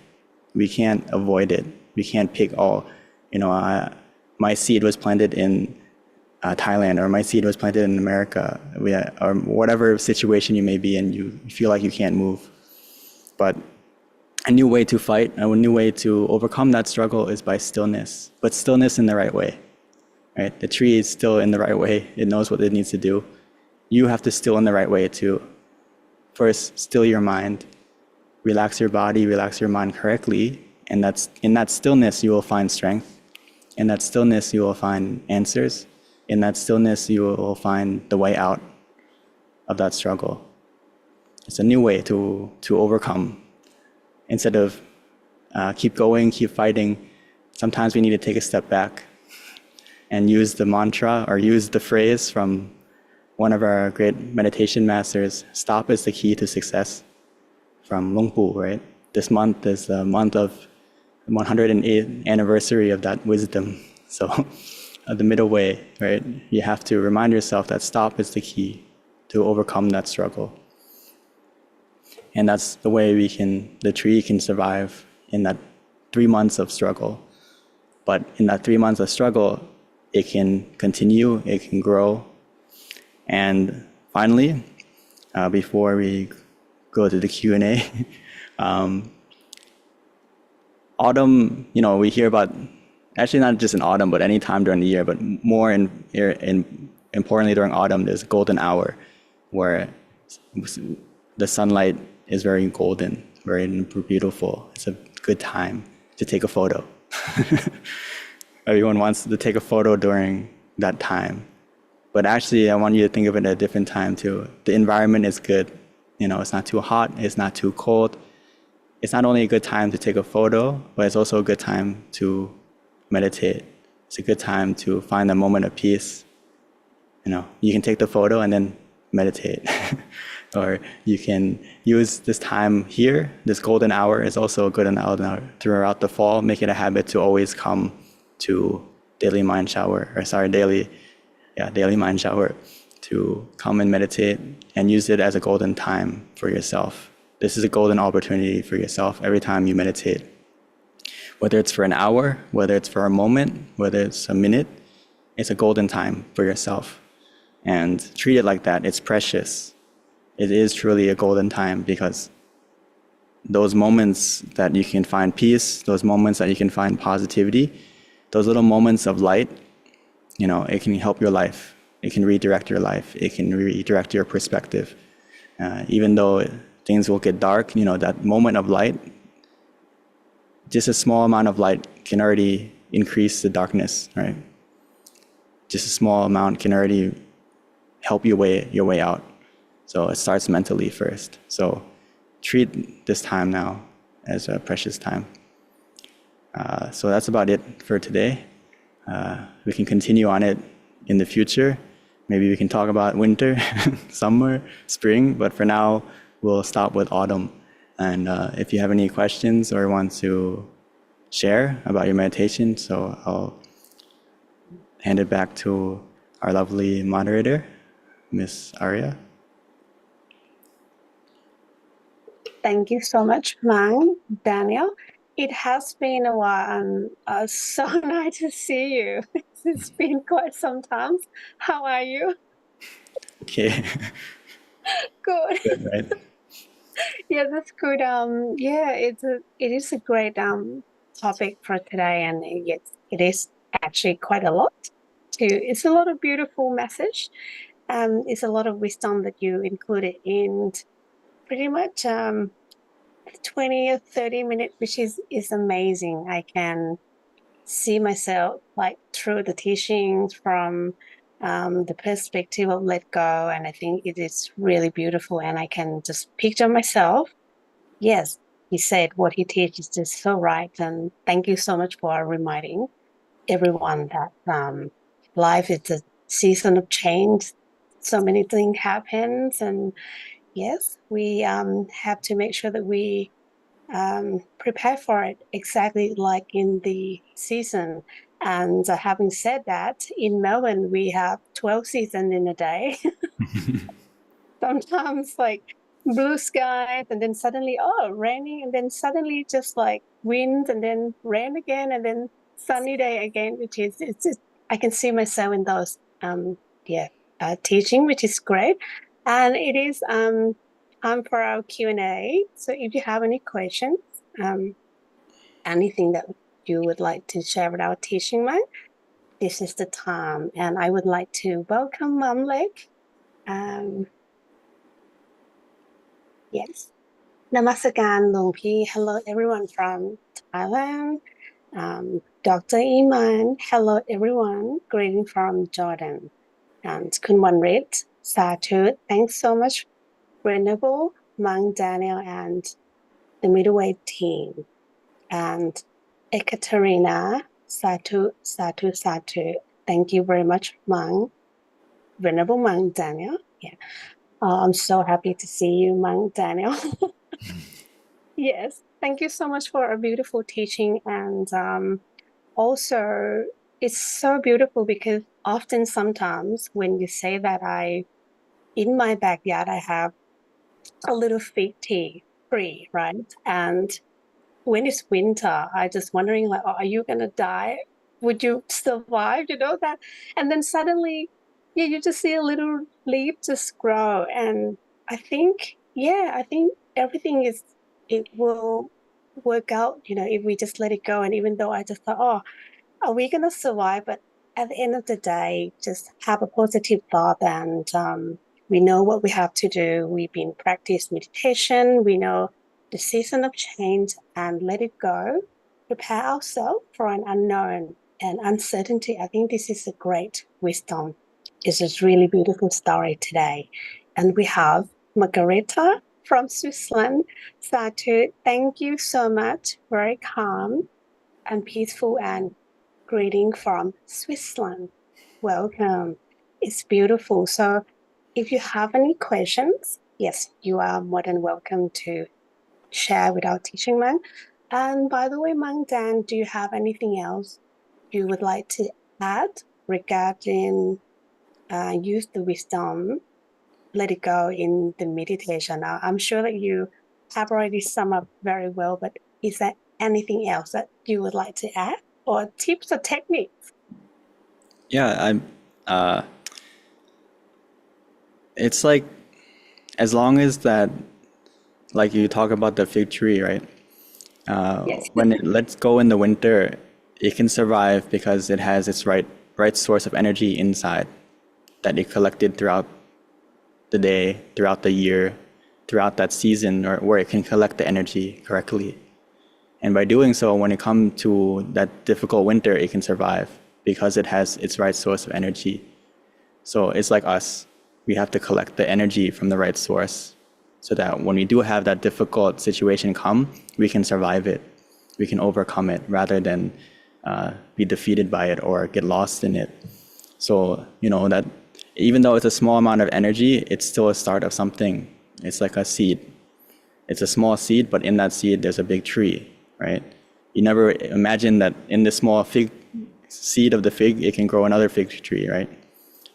We can't avoid it. We can't pick, my seed was planted in Thailand, or my seed was planted in America, or whatever situation you may be in, you feel like you can't move. But a new way to fight, a new way to overcome that struggle is by stillness, but stillness in the right way, right? The tree is still in the right way. It knows what it needs to do. You have to still in the right way too. First, still your mind, relax your body, relax your mind correctly, and in that stillness you will find strength. In that stillness you will find answers. In that stillness you will find the way out of that struggle. It's a new way to overcome. Instead of keep going, keep fighting, sometimes we need to take a step back and use the mantra or use the phrase from one of our great meditation masters, stop is the key to success, from Luang Pu, right? This month is the month of the 108th anniversary of that wisdom. So the middle way, right? You have to remind yourself that stop is the key to overcome that struggle. And that's the way the tree can survive in that 3 months of struggle. But in that 3 months of struggle, it can continue, it can grow. And finally, before we go to the Q&A, autumn, we hear about, actually not just in autumn, but any time during the year, but more importantly during autumn, there's a golden hour where the sunlight is very golden, very beautiful. It's a good time to take a photo. Everyone wants to take a photo during that time. But actually, I want you to think of it at a different time too. The environment is good. It's not too hot, it's not too cold. It's not only a good time to take a photo, but it's also a good time to meditate, It's a good time to find a moment of peace. You can take the photo and then meditate. Or you can use this time here. This golden hour is also a good hour throughout the fall. Make it a habit to always come to daily mind shower, daily mind shower, to come and meditate and use it as a golden time for yourself. This is a golden opportunity for yourself every time you meditate. Whether it's for an hour, whether it's for a moment, whether it's a minute, it's a golden time for yourself. And treat it like that. It's precious. It is truly a golden time, because those moments that you can find peace, those moments that you can find positivity, those little moments of light, it can help your life. It can redirect your life. It can redirect your perspective. Even though things will get dark, that moment of light, just a small amount of light can already increase the darkness, right? Just a small amount can already help your way out. So it starts mentally first. So treat this time now as a precious time. So that's about it for today. We can continue on it in the future. Maybe we can talk about winter, summer, spring, but for now, we'll stop with autumn. And if you have any questions or want to share about your meditation, so I'll hand it back to our lovely moderator, Miss Arya. Thank you so much, Mang, Daniel. It has been a while, and so nice to see you. It's been quite some time. How are you? Okay. Good. Good, right? Yeah, that's good. It is a great topic for today, and yes, it is actually quite a lot. It's a lot of beautiful message. It's a lot of wisdom that you included in pretty much 20 or 30 minutes, which is amazing. I can see myself like through the teachings from the perspective of let go, and I think it is really beautiful, and I can just picture myself. Yes, he said what he teaches is so right, and thank you so much for reminding everyone that life is a season of change. So many things happens, and yes, we have to make sure that we prepare for it exactly like in the season. And having said that, in Melbourne, we have 12 seasons in a day. Sometimes like blue skies, and then suddenly, oh, raining, and then suddenly just like wind, and then rain again, and then sunny day again, which is, it's just, I can see myself in those, teaching, which is great. And it is time for our Q&A. So if you have any questions, anything that you would like to share with our teaching, Mike, this is the time. And I would like to welcome Mom Lake. Yes. Namaskaran, Luang Pi. Hello, everyone from Thailand. Dr. Iman. Hello, everyone. Greeting from Jordan. And Kun Wanrit. Satu. Thanks so much, Renable, Mang Daniel, and the middleweight team. And Ekaterina. Satu, Satu, Satu. Thank you very much, Mang. Venerable Mang Daniel. Yeah. I'm so happy to see you, Mang Daniel. Yes, thank you so much for a beautiful teaching. And also, it's so beautiful because often sometimes when you say that in my backyard, I have a little fig tree, right? And when it's winter, I just wondering like, oh, are you going to die? Would you survive? You know that? And then suddenly, yeah, you just see a little leaf just grow. And I think everything it will work out, if we just let it go. And even though I just thought, oh, are we going to survive? But at the end of the day, just have a positive thought, and we know what we have to do. We've been practice meditation. We know the season of change, and let it go. Prepare ourselves for an unknown and uncertainty. I think this is a great wisdom. It's a really beautiful story today. And we have Margareta from Switzerland. Satu, thank you so much. Very calm and peaceful and greeting from Switzerland. Welcome. It's beautiful. So if you have any questions, yes, you are more than welcome to share with our teaching Mang. And by the way, Mang Dan, do you have anything else you would like to add regarding use the wisdom, let it go in the meditation? I'm sure that you have already summed up very well, but is there anything else that you would like to add or tips or techniques? Yeah, it's like, as long as that, like you talk about the fig tree, right? Yes. When it lets go in the winter, it can survive because it has its right source of energy inside that it collected throughout the day, throughout the year, throughout that season, or where it can collect the energy correctly. And by doing so, when it comes to that difficult winter, it can survive because it has its right source of energy. So it's like us. We have to collect the energy from the right source so that when we do have that difficult situation come, we can survive it. We can overcome it rather than be defeated by it or get lost in it. So, that even though it's a small amount of energy, it's still a start of something. It's like a seed. It's a small seed, but in that seed, there's a big tree, right? You never imagine that in the small fig seed of the fig, it can grow another fig tree, right?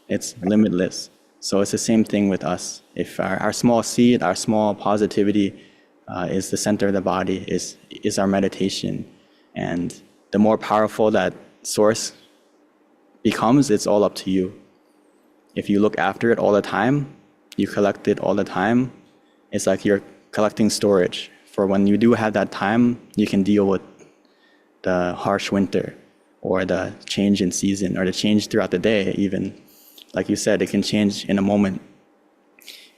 It's limitless. So it's the same thing with us. If our small seed, our small positivity is the center of the body, is our meditation. And the more powerful that source becomes, it's all up to you. If you look after it all the time, you collect it all the time, it's like you're collecting storage for when you do have that time, you can deal with the harsh winter or the change in season or the change throughout the day even. Like you said, it can change in a moment.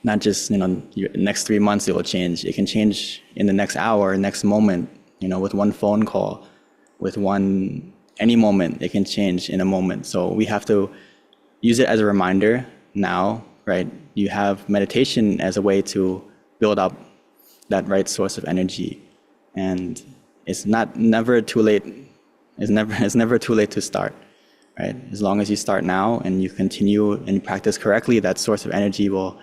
Not just, next 3 months it will change. It can change in the next hour, next moment, with one phone call, with any moment, it can change in a moment. So we have to use it as a reminder now, right? You have meditation as a way to build up that right source of energy. And it's never too late. It's never too late to start, right? As long as you start now and you continue and you practice correctly, that source of energy will,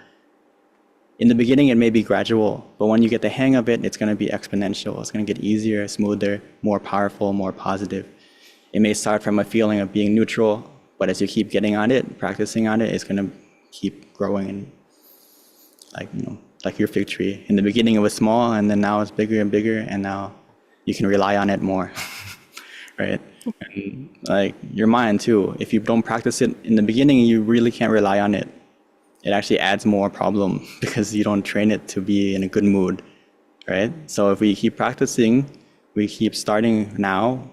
in the beginning, it may be gradual, but when you get the hang of it, it's going to be exponential. It's going to get easier, smoother, more powerful, more positive. It may start from a feeling of being neutral, but as you keep getting on it, practicing on it, it's going to keep growing. And like your fig tree. In the beginning, it was small, and then now it's bigger and bigger, and now you can rely on it more, right? And like your mind too. If you don't practice it in the beginning, you really can't rely on it. It actually adds more problem because you don't train it to be in a good mood, right? So if we keep practicing, we keep starting now,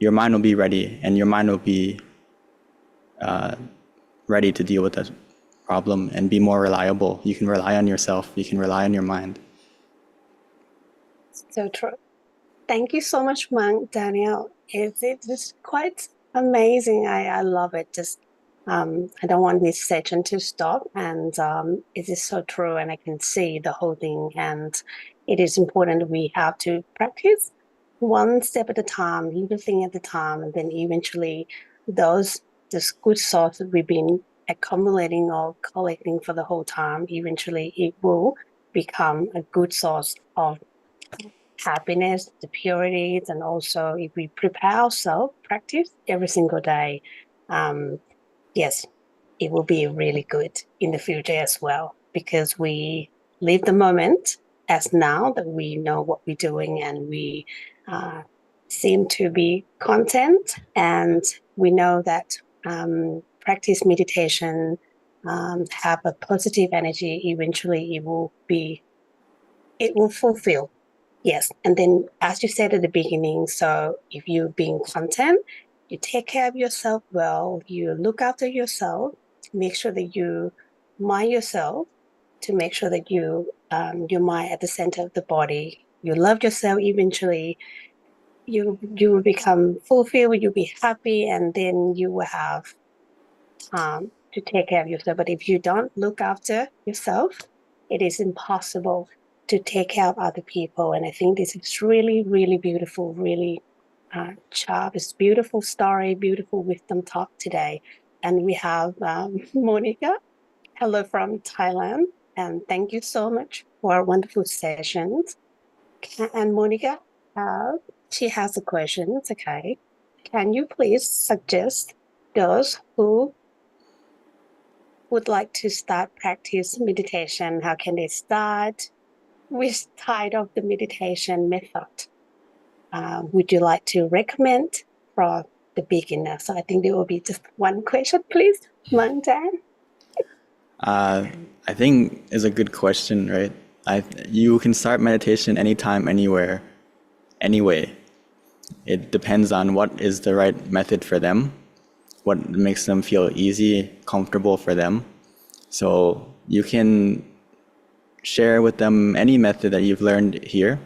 your mind will be ready, and your mind will be ready to deal with that problem and be more reliable. You can rely on yourself. You can rely on your mind. So true. Thank you so much, Monk Danielle. It's quite amazing. I love it. Just I don't want this session to stop, and it is so true, and I can see the whole thing. And it is important we have to practice one step at a time, little thing at a time, and then eventually this good source that we've been accumulating or collecting for the whole time, eventually it will become a good source of happiness, the purities, and also if we prepare ourselves, practice every single day, yes, it will be really good in the future as well, because we live the moment as now that we know what we're doing, and we seem to be content, and we know that practice meditation, have a positive energy, eventually it will fulfill. Yes. And then, as you said at the beginning, so if you're being content, you take care of yourself well, you look after yourself, make sure that you mind yourself, to make sure that your mind at the center of the body, you love yourself, eventually you will become fulfilled, you'll be happy, and then you will have time to take care of yourself. But if you don't look after yourself, it is impossible to take care of other people. And I think this is really, really beautiful, really Chavis. Beautiful story, beautiful wisdom talk today. And we have Monica. Hello from Thailand. And thank you so much for wonderful sessions. And Monica, she has a question. Okay. Can you please suggest those who would like to start practice meditation? How can they start? Which type of the meditation method would you like to recommend for the beginner? So I think there will be just one question, please, Mangdan. I think is a good question, right? You can start meditation anytime, anywhere, anyway. It depends on what is the right method for them, what makes them feel easy, comfortable for them. So you can share with them any method that you've learned here,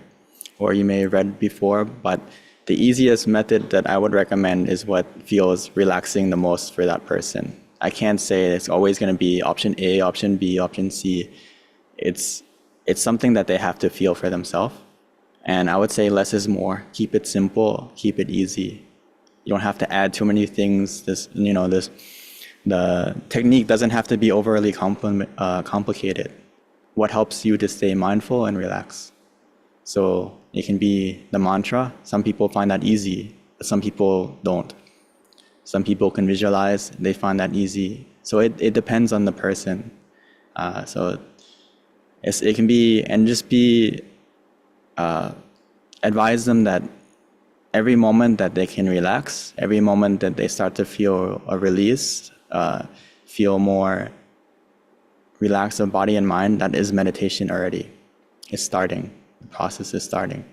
or you may have read before, but the easiest method that I would recommend is what feels relaxing the most for that person. I can't say it's always going to be option A, option B, option C. It's something that they have to feel for themselves. And I would say less is more. Keep it simple, keep it easy. You don't have to add too many things. The technique doesn't have to be overly complicated. What helps you to stay mindful and relax? So it can be the mantra. Some people find that easy, but some people don't. Some people can visualize, they find that easy. So it depends on the person. So it can be, and just be, advise them that every moment that they can relax, every moment that they start to feel a release, feel more relaxed of body and mind, that is meditation already. It's starting. The process is starting.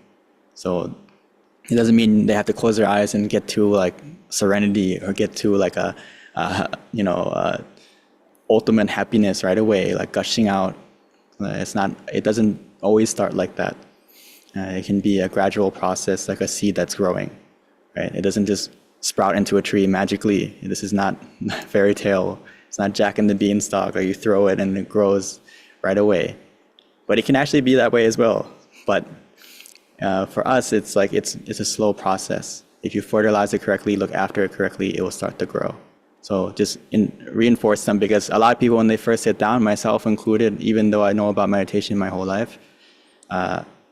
So it doesn't mean they have to close their eyes and get to like serenity or get to like a ultimate happiness right away, like gushing out. It doesn't always start like that. It can be a gradual process, like a seed that's growing, right? It doesn't just sprout into a tree magically. This is not fairy tale. It's not Jack and the Beanstalk, like you throw it and it grows right away. But it can actually be that way as well. But for us, it's a slow process. If you fertilize it correctly, look after it correctly, it will start to grow. So just reinforce them, because a lot of people, when they first sit down, myself included, even though I know about meditation my whole life,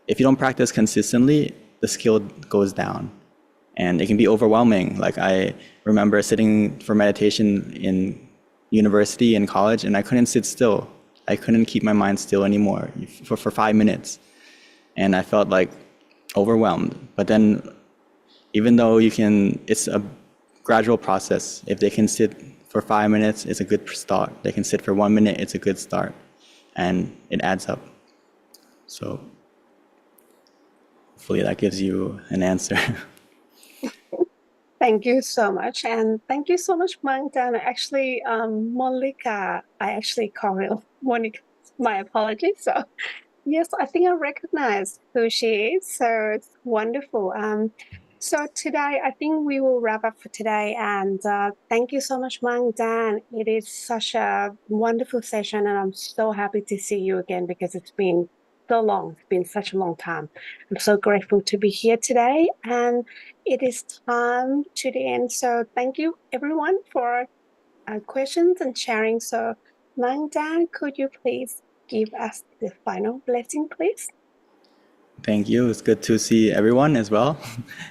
if you don't practice consistently, the skill goes down. And it can be overwhelming. Like I remember sitting for meditation in university and college, and I couldn't sit still. I couldn't keep my mind still anymore for 5 minutes. And I felt like overwhelmed. But then, even though it's a gradual process. If they can sit for 5 minutes, it's a good start. They can sit for 1 minute, it's a good start. And it adds up. So hopefully that gives you an answer. Thank you so much. And thank you so much, Mangdan. Actually, Monica, I actually call her Monica. My apologies. So yes, I think I recognize who she is. So it's wonderful. So today, I think we will wrap up for today. And thank you so much, Mangdan. It is such a wonderful session, and I'm so happy to see you again because it's been so long. It's been such a long time. I'm so grateful to be here today, and it is time to the end. So thank you, everyone, for questions and sharing. So, Mangdan, could you please give us the final blessing, please? Thank you. It's good to see everyone as well.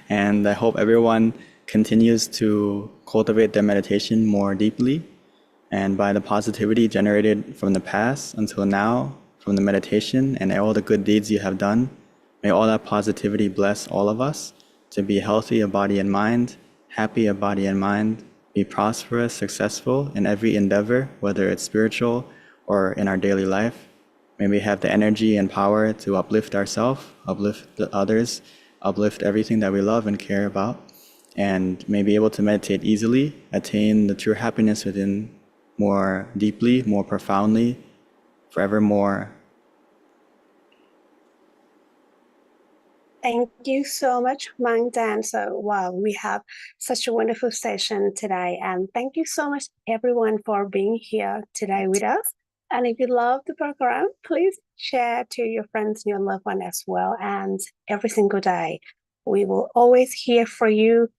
And I hope everyone continues to cultivate their meditation more deeply. And by the positivity generated from the past until now, from the meditation and all the good deeds you have done, may all that positivity bless all of us to be healthy of body and mind, happy of body and mind, be prosperous, successful in every endeavor, whether it's spiritual or in our daily life. May we have the energy and power to uplift ourselves, uplift the others, uplift everything that we love and care about, and may be able to meditate easily, attain the true happiness within more deeply, more profoundly, forevermore. Thank you so much, Mangdan. So, wow, we have such a wonderful session today. And thank you so much, everyone, for being here today with us. And if you love the program, please share to your friends and your loved one as well. And every single day, We will always here for you.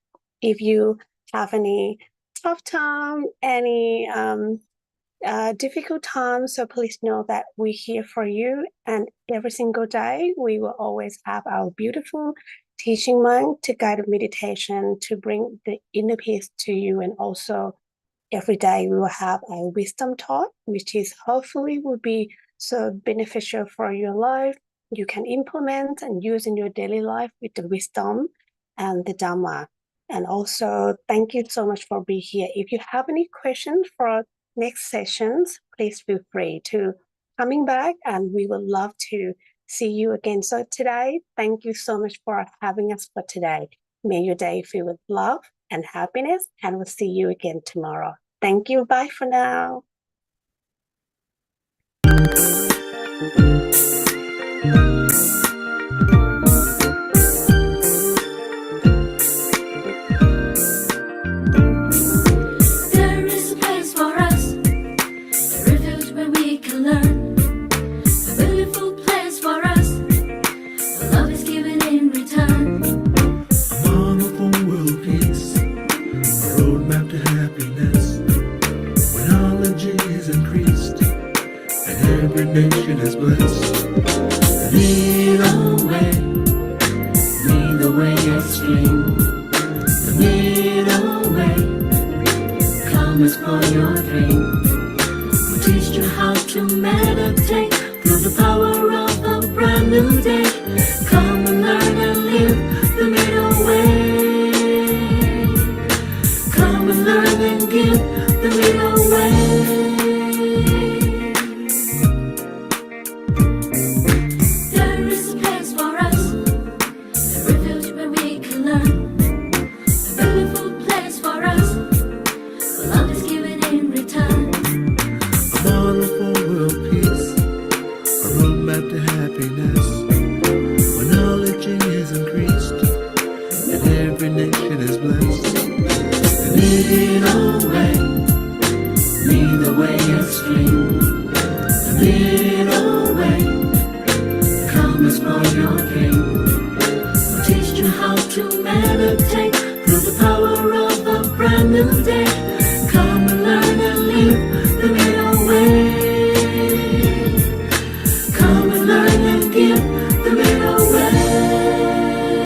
If you have any tough time, any difficult times, so please know that we're here for you. And every single day, we will always have our beautiful teaching mind to guide meditation to bring the inner peace to you. And also every day we will have a wisdom talk, which is hopefully will be so beneficial for your life. You can implement and use in your daily life with the wisdom and the Dhamma. And also, thank you so much for being here. If you have any questions for next sessions, please feel free to coming back, and we would love to see you again. So today, thank you so much for having us for today. May your day fill with love and happiness, and we'll see you again tomorrow. Thank you. Bye for now. There is a place for us, a refuge where we can learn, a beautiful place for us, where love is given in return. A wonderful world peace, a roadmap to happiness, where knowledge is increased, and every nation is blessed. Lead the way extreme, lead the way, come explore your dream. We'll teach you how to meditate, feel the power of a brand new day. Come and learn and live the middle way. Come and learn and give the middle way. There is a place for us, a refuge where we can learn, a beautiful place for us, where love is given in return. A wonderful world peace, a roadmap to happiness, where knowledge is increased, and every nation is blessed. Lead the way extreme, lead the way, come explore your dream. We'll teach you how to meditate, feel the power of a brand new day.